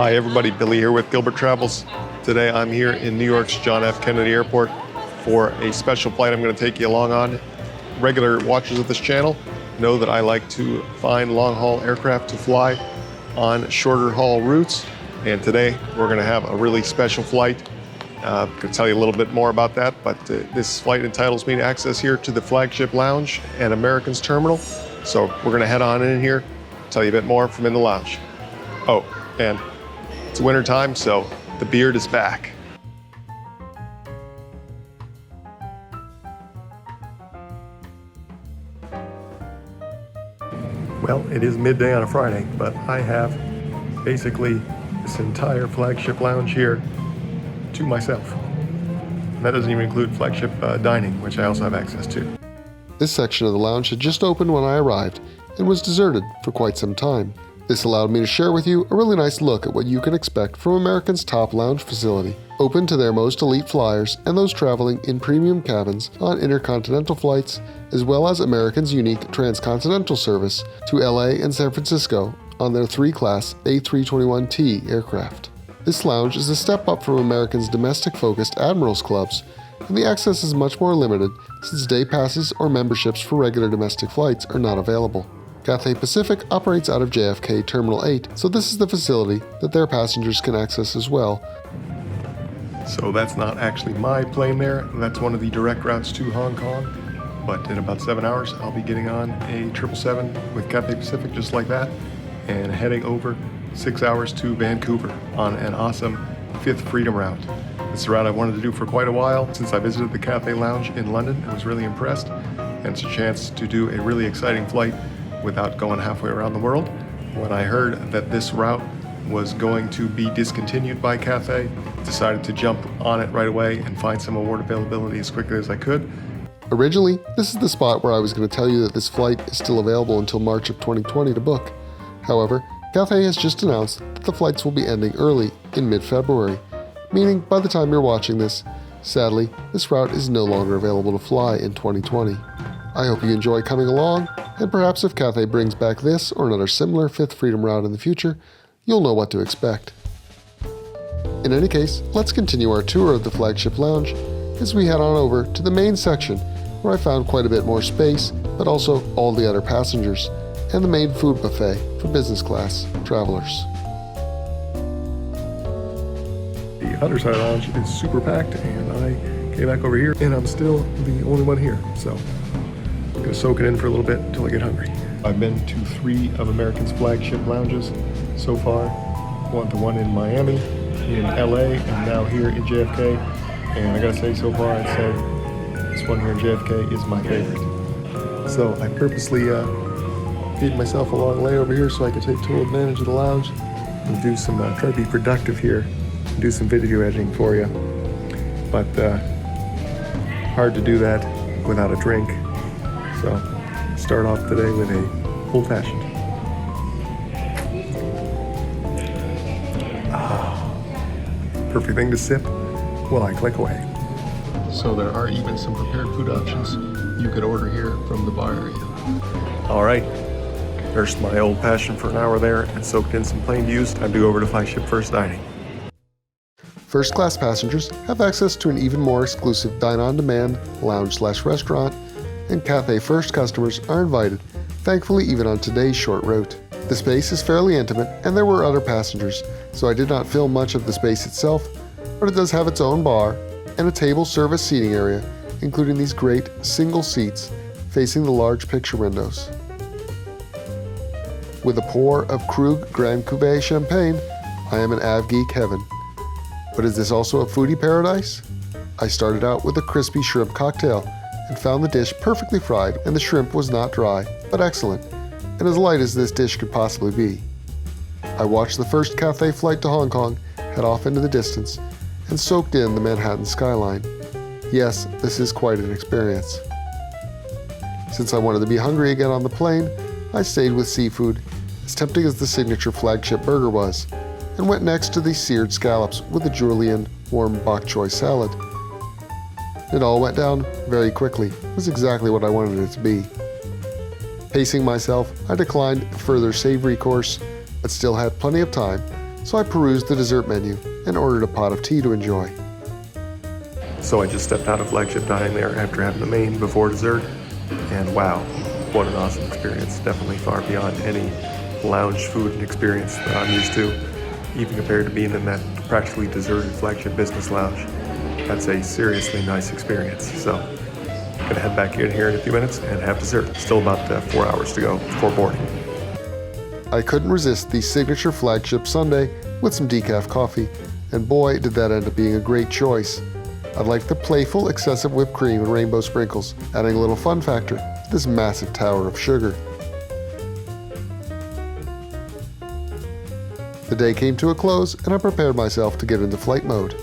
Hi everybody, Billy here with Gilbert Travels. Today I'm here in New York's John F. Kennedy Airport for a special flight I'm going to take you along on. Regular watchers of this channel know that I like to find long-haul aircraft to fly on shorter haul routes, and today we're going to have a really special flight. I'm going to tell you a little bit more about that, but this flight entitles me to access here to the Flagship Lounge and Americans Terminal. So we're going to head on in here, tell you a bit more from in the lounge. Oh, and it's winter time, so the beard is back. Well, it is midday on a Friday, but I have basically this entire Flagship Lounge here to myself. And that doesn't even include Flagship dining, which I also have access to. This section of the lounge had just opened when I arrived and was deserted for quite some time. This allowed me to share with you a really nice look at what you can expect from American's top lounge facility, open to their most elite flyers and those traveling in premium cabins on intercontinental flights, as well as American's unique transcontinental service to LA and San Francisco on their 3-class A321T aircraft. This lounge is a step up from American's domestic-focused Admirals clubs, and the access is much more limited since day passes or memberships for regular domestic flights are not available. Cathay Pacific operates out of JFK Terminal 8, so this is the facility that their passengers can access as well. So that's not actually my plane there, that's one of the direct routes to Hong Kong, but in about 7 hours I'll be getting on a 777 with Cathay Pacific just like that, and heading over 6 hours to Vancouver on an awesome 5th Freedom route. It's a route I've wanted to do for quite a while since I visited the Cathay Lounge in London and was really impressed, and it's a chance to do a really exciting flight without going halfway around the world. When I heard that this route was going to be discontinued by Cathay, decided to jump on it right away and find some award availability as quickly as I could. Originally, this is the spot where I was going to tell you that this flight is still available until March of 2020 to book. However, Cathay has just announced that the flights will be ending early in mid-February, meaning by the time you're watching this, sadly, this route is no longer available to fly in 2020. I hope you enjoy coming along, and perhaps if Cathay brings back this or another similar 5th Freedom route in the future, you'll know what to expect. In any case, let's continue our tour of the Flagship Lounge as we head on over to the main section where I found quite a bit more space, but also all the other passengers, and the main food buffet for business class travelers. The other side of the lounge is super packed, and I came back over here and I'm still the only one here, so I'm gonna soak it in for a little bit until I get hungry. I've been to 3 of American's Flagship lounges so far. The one in Miami, in LA, and now here in JFK. And I gotta say, so far I'd say this one here in JFK is my favorite. So I purposely gave myself a long layover here so I could take total advantage of the lounge and do some, try to be productive here and do some video editing for you. But hard to do that without a drink. So start off today with a old-fashioned. Perfect thing to sip while I click away. So there are even some prepared food options you could order here from the bar area. All right, nursed my old-fashioned for an hour there and soaked in some plain views. Time to go over to Flagship First Dining. First-class passengers have access to an even more exclusive dine-on-demand lounge/restaurant, and Cathay First customers are invited, thankfully even on today's short route. The space is fairly intimate, and there were other passengers, so I did not film much of the space itself, but it does have its own bar and a table service seating area, including these great single seats facing the large picture windows. With a pour of Krug Grand Cuvée champagne, I am an Av geek heaven. But is this also a foodie paradise? I started out with a crispy shrimp cocktail and found the dish perfectly fried, and the shrimp was not dry, but excellent, and as light as this dish could possibly be. I watched the first Cathay flight to Hong Kong head off into the distance and soaked in the Manhattan skyline. Yes, this is quite an experience. Since I wanted to be hungry again on the plane, I stayed with seafood, as tempting as the signature Flagship burger was, and went next to the seared scallops with a Julienne warm bok choy salad. It all went down very quickly. It was exactly what I wanted it to be. Pacing myself, I declined a further savory course, but still had plenty of time so I perused the dessert menu and ordered a pot of tea to enjoy. So I just stepped out of Flagship dining there after having the main before dessert, and wow, what an awesome experience. Definitely far beyond any lounge food experience that I'm used to, even compared to being in that practically deserted Flagship business lounge. That's a seriously nice experience. So, gonna head back in here in a few minutes and have dessert. Still about 4 hours to go before boarding. I couldn't resist the signature Flagship sundae with some decaf coffee, and boy, did that end up being a great choice. I liked the playful, excessive whipped cream and rainbow sprinkles, adding a little fun factor to this massive tower of sugar. The day came to a close, and I prepared myself to get into flight mode.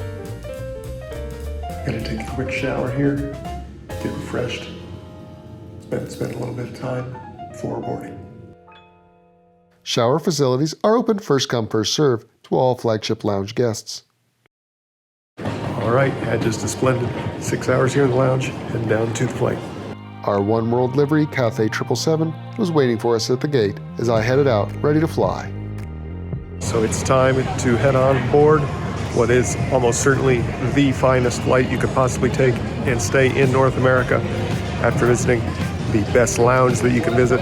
Gonna take a quick shower here, get refreshed, spend a little bit of time before boarding. Shower facilities are open first come first serve to all Flagship lounge guests. All right, had just a splendid 6 hours here in the lounge, heading down to the flight. Our One World livery Cathay 777 was waiting for us at the gate as I headed out ready to fly. So it's time to head on board what is almost certainly the finest flight you could possibly take and stay in North America after visiting the best lounge that you can visit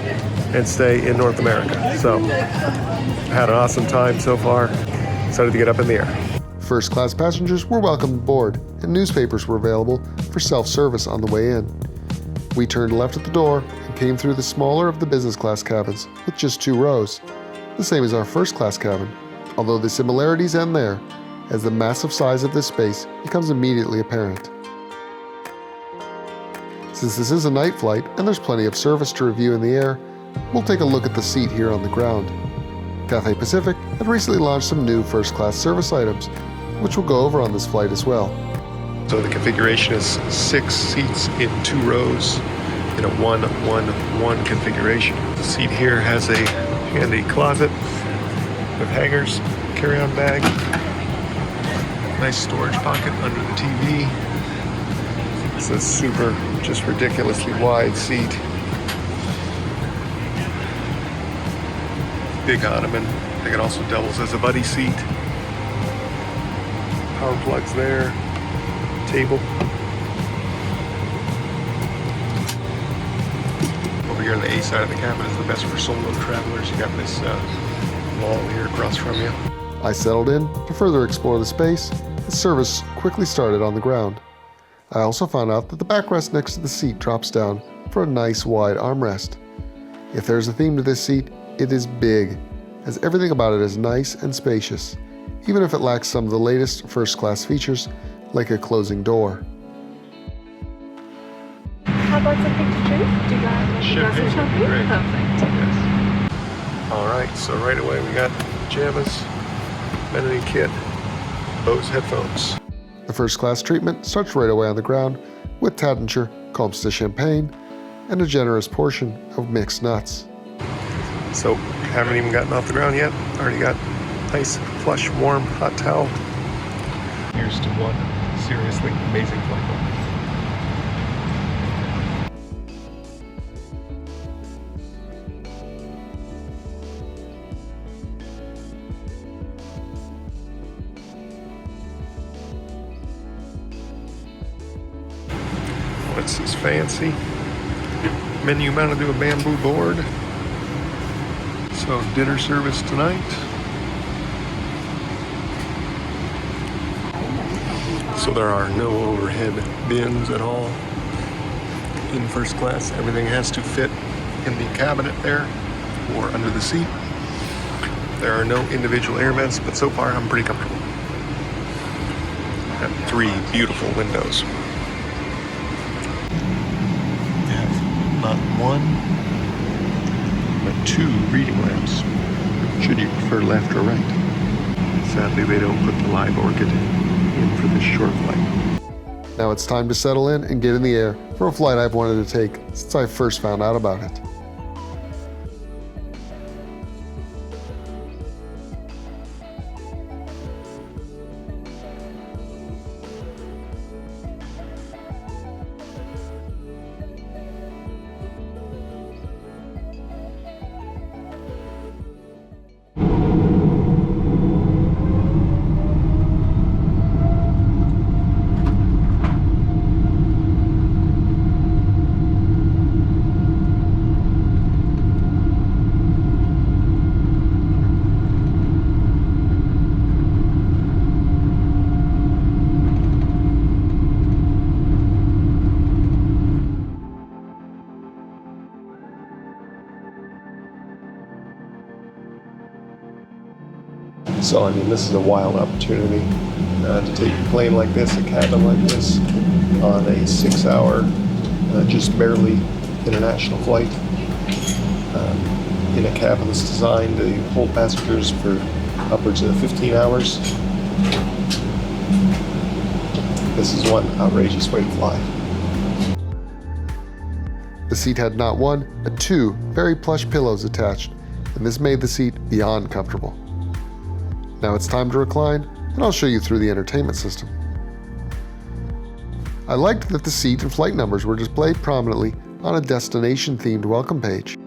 and stay in North America. So, had an awesome time so far. Excited to get up in the air. First class passengers were welcomed aboard, and newspapers were available for self-service on the way in. We turned left at the door and came through the smaller of the business class cabins with just 2 rows, the same as our first class cabin, although the similarities end there, as the massive size of this space becomes immediately apparent. Since this is a night flight and there's plenty of service to review in the air, we'll take a look at the seat here on the ground. Cathay Pacific had recently launched some new first-class service items, which we'll go over on this flight as well. So the configuration is 6 seats in 2 rows in a 1-1-1 configuration. The seat here has a handy closet with hangers, carry-on bag, nice storage pocket under the TV. It's a super, just ridiculously wide seat. Big ottoman. I think it also doubles as a buddy seat. Power plugs there. Table. Over here on the A side of the cabin is the best for solo travelers. You got this wall here across from you. I settled in to further explore the space, and service quickly started on the ground. I also found out that the backrest next to the seat drops down for a nice wide armrest. If there's a theme to this seat, it is big, as everything about it is nice and spacious, even if it lacks some of the latest first-class features like a closing door. How about something to drink? Do you guys Champagne. champagne? Great. Perfect. Yes. All right, so right away we got pajamas, amenity kit, Bose headphones. The first-class treatment starts right away on the ground with Taittinger, Comte champagne, and a generous portion of mixed nuts. So, haven't even gotten off the ground yet. Already got nice, plush, warm, hot towel. Here's to one seriously amazing flight. This is fancy. Menu mounted to a bamboo board. So dinner service tonight. So there are no overhead bins at all in first class. Everything has to fit in the cabinet there or under the seat. There are no individual air vents, but so far I'm pretty comfortable. Got 3 beautiful windows. Not 1, but 2 reading lamps, should you prefer left or right. Sadly, they don't put the live orchid in for this short flight. Now it's time to settle in and get in the air for a flight I've wanted to take since I first found out about it. So, I mean, this is a wild opportunity to take a plane like this, a cabin like this, on a 6-hour, just barely international flight, in a cabin that's designed to hold passengers for upwards of 15 hours. This is one outrageous way to fly. The seat had not one, but two very plush pillows attached, and this made the seat beyond comfortable. Now it's time to recline, and I'll show you through the entertainment system. I liked that the seat and flight numbers were displayed prominently on a destination-themed welcome page.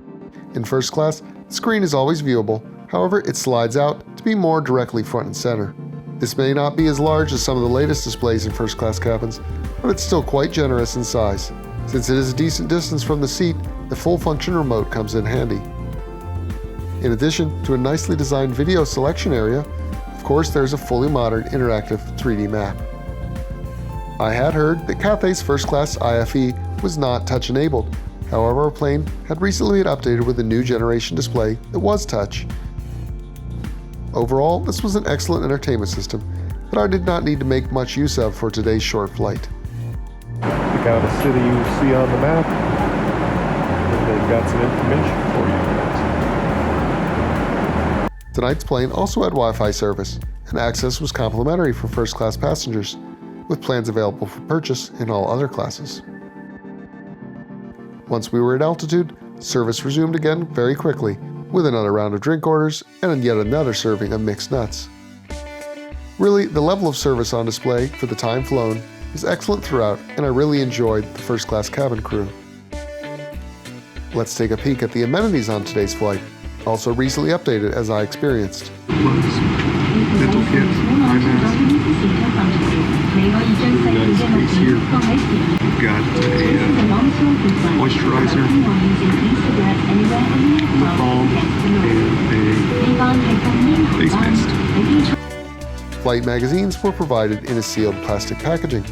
In first class, the screen is always viewable, however it slides out to be more directly front and center. This may not be as large as some of the latest displays in first class cabins, but it's still quite generous in size. Since it is a decent distance from the seat, the full function remote comes in handy. In addition to a nicely designed video selection area, of course there's a fully modern interactive 3D map. I had heard that Cathay's first class IFE was not touch enabled. However, our plane had recently been updated with a new generation display that was touch. Overall, this was an excellent entertainment system that I did not need to make much use of for today's short flight. Pick out a city you see on the map, and they've got some information for you. Tonight's plane also had Wi-Fi service, and access was complimentary for first class passengers, with plans available for purchase in all other classes. Once we were at altitude, service resumed again very quickly, with another round of drink orders and yet another serving of mixed nuts. Really, the level of service on display for the time flown was excellent throughout, and I really enjoyed the first class cabin crew. Let's take a peek at the amenities on today's flight, also recently updated as I experienced. Dental kit, eye mask. Nice case here. We've got a moisturizer, lip balm, and a face mist. Flight magazines were provided in a sealed plastic packaging.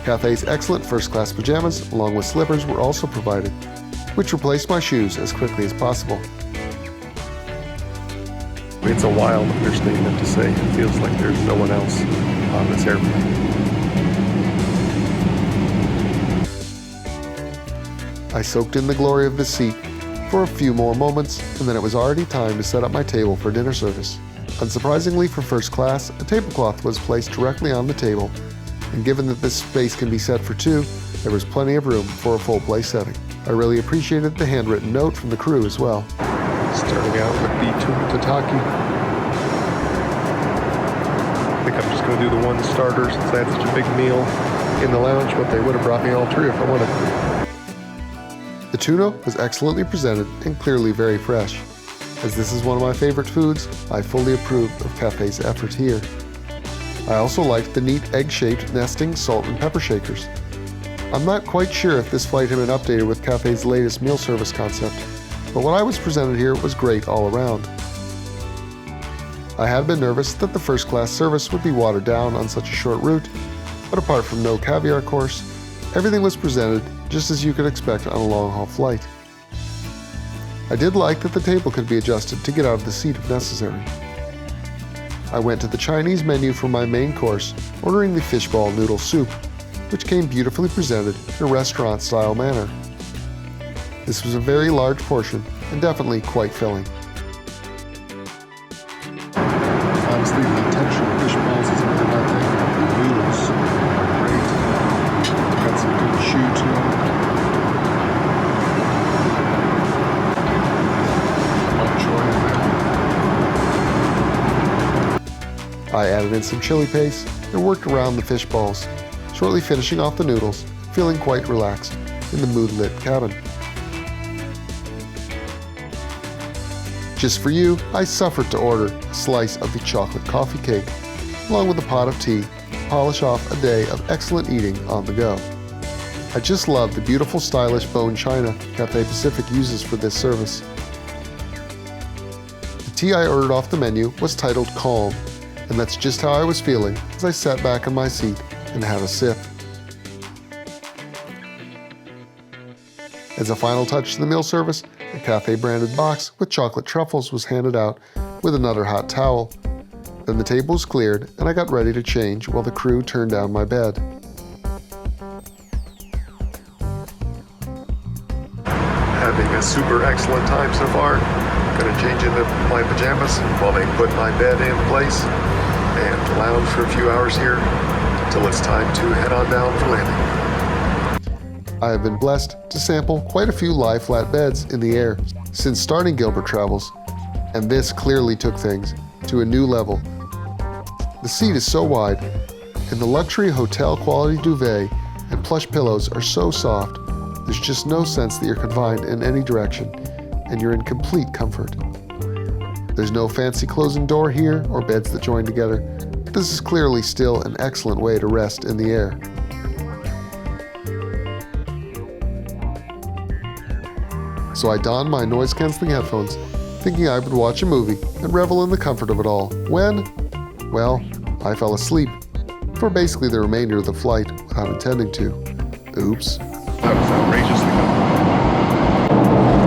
Cathay's excellent first-class pajamas, along with slippers, were also provided, which replaced my shoes as quickly as possible. It's a wild understatement to say it feels like there's no one else on this airplane. I soaked in the glory of this seat for a few more moments, and then it was already time to set up my table for dinner service. Unsurprisingly for first class, a tablecloth was placed directly on the table, and given that this space can be set for two, there was plenty of room for a full place setting. I really appreciated the handwritten note from the crew as well. Starting out with the tuna tataki. I think I'm just going to do the one starter since I had such a big meal in the lounge, but they would have brought me all three if I wanted. The tuna was excellently presented and clearly very fresh. As this is one of my favorite foods, I fully approved of Cathay's effort here. I also liked the neat egg-shaped nesting salt and pepper shakers. I'm not quite sure if this flight had been updated with Cathay's latest meal service concept, but what I was presented here was great all around. I had been nervous that the first class service would be watered down on such a short route, but apart from no caviar course, everything was presented just as you could expect on a long-haul flight. I did like that the table could be adjusted to get out of the seat if necessary. I went to the Chinese menu for my main course, ordering the fishball noodle soup, which came beautifully presented in a restaurant-style manner. This was a very large portion and definitely quite filling. Honestly, the texture of fish balls is really my thing. The noodles are great. Got some good chew to them. I'm enjoying that. I added in some chili paste and worked around the fish balls, shortly finishing off the noodles, feeling quite relaxed in the mood-lit cabin. Just for you, I suffered to order a slice of the chocolate coffee cake, along with a pot of tea, to polish off a day of excellent eating on the go. I just love the beautiful stylish bone china Cathay Pacific uses for this service. The tea I ordered off the menu was titled Calm, and that's just how I was feeling as I sat back in my seat and had a sip. As a final touch to the meal service, a Cathay branded box with chocolate truffles was handed out with another hot towel. Then the table was cleared and I got ready to change while the crew turned down my bed. Having a super excellent time so far. Gonna change into my pajamas while they put my bed in place and lounge for a few hours here until it's time to head on down for landing. I have been blessed to sample quite a few lie flat beds in the air since starting Gilbert Travels, and this clearly took things to a new level. The seat is so wide, and the luxury hotel quality duvet and plush pillows are so soft, there's just no sense that you're confined in any direction, and you're in complete comfort. There's no fancy closing door here or beds that join together, but this is clearly still an excellent way to rest in the air. So I donned my noise-canceling headphones, thinking I would watch a movie and revel in the comfort of it all, when, well, I fell asleep for basically the remainder of the flight without intending to. Oops. That was outrageously good.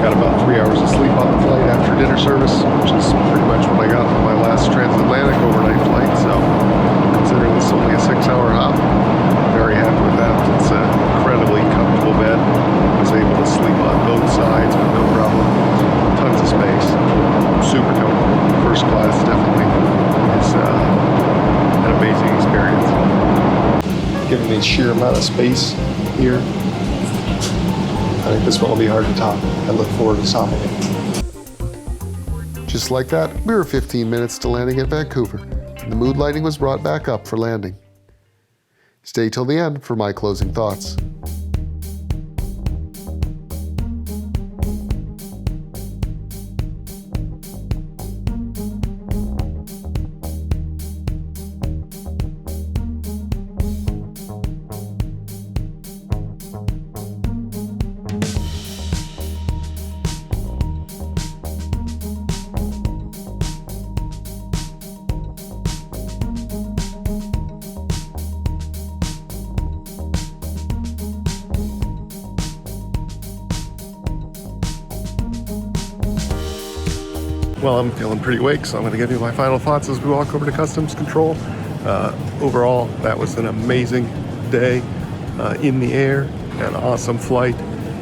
Got about 3 hours of sleep on the flight after dinner service, which is pretty much what I got on my last transatlantic overnight flight, so considering this is only a 6-hour hop, very happy with that. It's an incredibly comfortable bed. I was able to sleep on both sides with no problem. Tons of space. Super comfortable. First class definitely is an amazing experience. Given the sheer amount of space here, I think this one will be hard to top. I look forward to topping it. Just like that, we were 15 minutes to landing at Vancouver, and the mood lighting was brought back up for landing. Stay till the end for my closing thoughts. Well, I'm feeling pretty awake, so I'm going to give you my final thoughts as we walk over to customs control. Overall, that was an amazing day in the air, an awesome flight,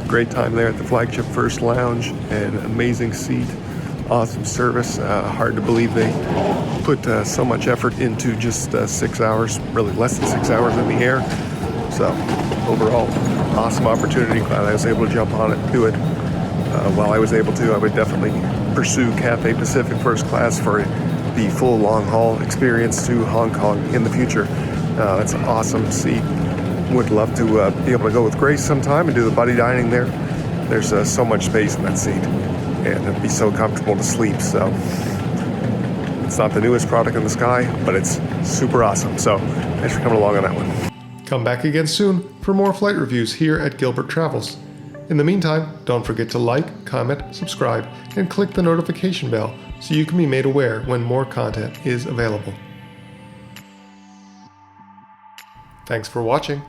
great time there at the Flagship First Lounge, an amazing seat, awesome service. Hard to believe they put so much effort into just 6 hours, really less than 6 hours in the air. So overall, awesome opportunity. Glad I was able to jump on it and do it. While I was able to, I would definitely pursue Cathay Pacific First Class for the full long-haul experience to Hong Kong in the future. That's an awesome seat. Would love to be able to go with Grace sometime and do the buddy dining there. There's so much space in that seat, and it'd be so comfortable to sleep. So it's not the newest product in the sky, but it's super awesome. So thanks for coming along on that one. Come back again soon for more flight reviews here at Gilbert Travels. In the meantime, don't forget to like, comment, subscribe, and click the notification bell so you can be made aware when more content is available. Thanks for watching.